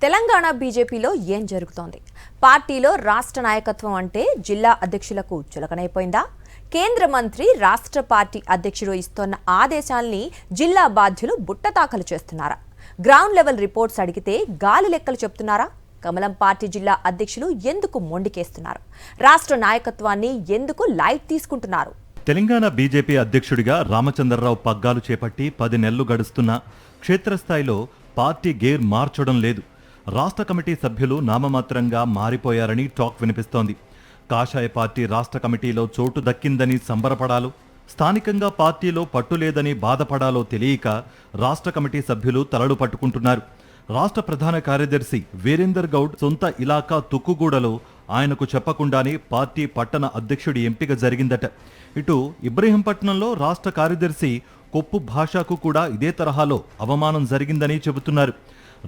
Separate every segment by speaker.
Speaker 1: తెలంగాణ బీజేపీలో ఏం జరుగుతోంది? పార్టీలో రాష్ట్ర నాయకత్వం అంటే జిల్లా అధ్యక్షులకు చులకనైపోయిందా? కేంద్ర మంత్రి రాష్ట్ర పార్టీ అధ్యక్షుడు ఇస్తున్న ఆదేశాల్ని జిల్లా బాధ్యులు బుట్టతాకలు చేస్తున్నారా? గ్రౌండ్ లెవెల్ రిపోర్ట్స్ అడిగితే గాలి లెక్కలు చెప్తున్నారా? కమలం పార్టీ జిల్లా అధ్యక్షులు ఎందుకు మొండికేస్తున్నారు? రాష్ట్ర నాయకత్వాన్ని ఎందుకు లైట్ తీసుకుంటున్నారు?
Speaker 2: తెలంగాణ బీజేపీ అధ్యక్షుడిగా రామచంద్రరావు పగ్గాలు చేపట్టి 10 నెలలు గడుస్తున్నా క్షేత్రస్థాయిలో పార్టీ గేర్ మార్చడం లేదు. రాష్ట్ర కమిటీ సభ్యులు నామమాత్రంగా మారిపోయారని టాక్ వినిపిస్తోంది. కాషాయ పార్టీ రాష్ట్ర కమిటీలో చోటు దక్కిందని సంబరపడాలో, స్థానికంగా పార్టీలో పట్టులేదని బాధపడాలో తెలియక రాష్ట్ర కమిటీ సభ్యులు తలలు పట్టుకుంటున్నారు. రాష్ట్ర ప్రధాన కార్యదర్శి వీరేందర్ గౌడ్ సొంత ఇలాకా తుక్కుగూడలో ఆయనకు చెప్పకుండానే పార్టీ పట్టణ అధ్యక్షుడి ఎంపిక జరిగిందట. ఇటు ఇబ్రహీంపట్నంలో రాష్ట్ర కార్యదర్శి కొప్పు భాషకు కూడా ఇదే తరహాలో అవమానం జరిగిందని చెబుతున్నారు.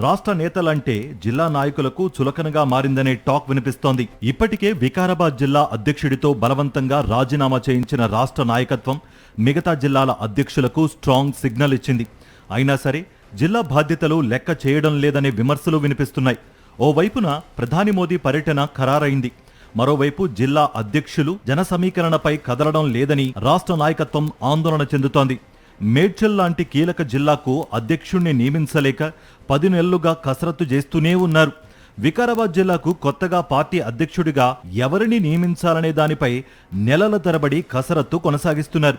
Speaker 2: రాష్ట్ర నేతలంటే జిల్లా నాయకులకు చులకనగా మారిందనే టాక్ వినిపిస్తోంది. ఇప్పటికే వికారాబాద్ జిల్లా అధ్యక్షుడితో బలవంతంగా రాజీనామా చేయించిన రాష్ట్ర నాయకత్వం మిగతా జిల్లాల అధ్యక్షులకు స్ట్రాంగ్ సిగ్నల్ ఇచ్చింది. అయినా సరే జిల్లా బాధ్యతలు లెక్క చేయడం లేదనే విమర్శలు వినిపిస్తున్నాయి. ఓవైపున ప్రధాని మోదీ పర్యటన ఖరారైంది. మరోవైపు జిల్లా అధ్యక్షులు జన సమీకరణపై కదలడం లేదని రాష్ట్ర నాయకత్వం ఆందోళన చెందుతోంది. మేడ్చల్ లాంటి కీలక జిల్లాకు అధ్యక్షుణ్ణి నియమించలేక 10 నెలలుగా కసరత్తు చేస్తూనే ఉన్నారు. వికారాబాద్ జిల్లాకు కొత్తగా పార్టీ అధ్యక్షుడిగా ఎవరిని నియమించాలనే దానిపై నెలల తరబడి కసరత్తు కొనసాగిస్తున్నారు.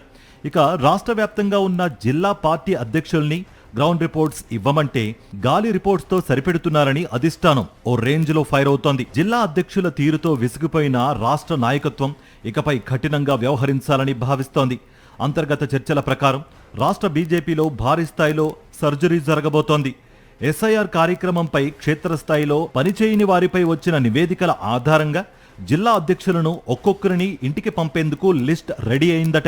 Speaker 2: ఇక రాష్ట్ర వ్యాప్తంగా ఉన్న జిల్లా పార్టీ అధ్యక్షుల్ని గ్రౌండ్ రిపోర్ట్స్ ఇవ్వమంటే గాలి రిపోర్ట్స్తో సరిపెడుతున్నారని అధిష్టానం ఓ రేంజ్లో ఫైర్ అవుతోంది. జిల్లా అధ్యక్షుల తీరుతో విసిగిపోయిన రాష్ట్ర నాయకత్వం ఇకపై కఠినంగా వ్యవహరించాలని భావిస్తోంది. అంతర్గత చర్చల ప్రకారం రాష్ట్ర బీజేపీలో భారీ స్థాయిలో సర్జరీ జరగబోతోంది. ఎస్ఐఆర్ కార్యక్రమంపై క్షేత్రస్థాయిలో పనిచేయని వారిపై వచ్చిన నివేదికల ఆధారంగా జిల్లా అధ్యక్షులను ఒక్కొక్కరిని ఇంటికి పంపేందుకు లిస్ట్ రెడీ అయిందట.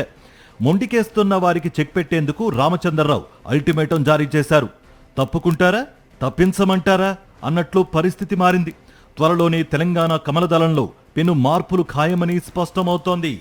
Speaker 2: మొండికేస్తున్న వారికి చెక్ పెట్టేందుకు రామచంద్రరావు అల్టిమేటం జారీ చేశారు. తప్పుకుంటారా, తప్పించమంటారా అన్నట్లు పరిస్థితి మారింది. త్వరలోనే తెలంగాణ కమలదళంలో పెను మార్పులు ఖాయమని స్పష్టమవుతోంది.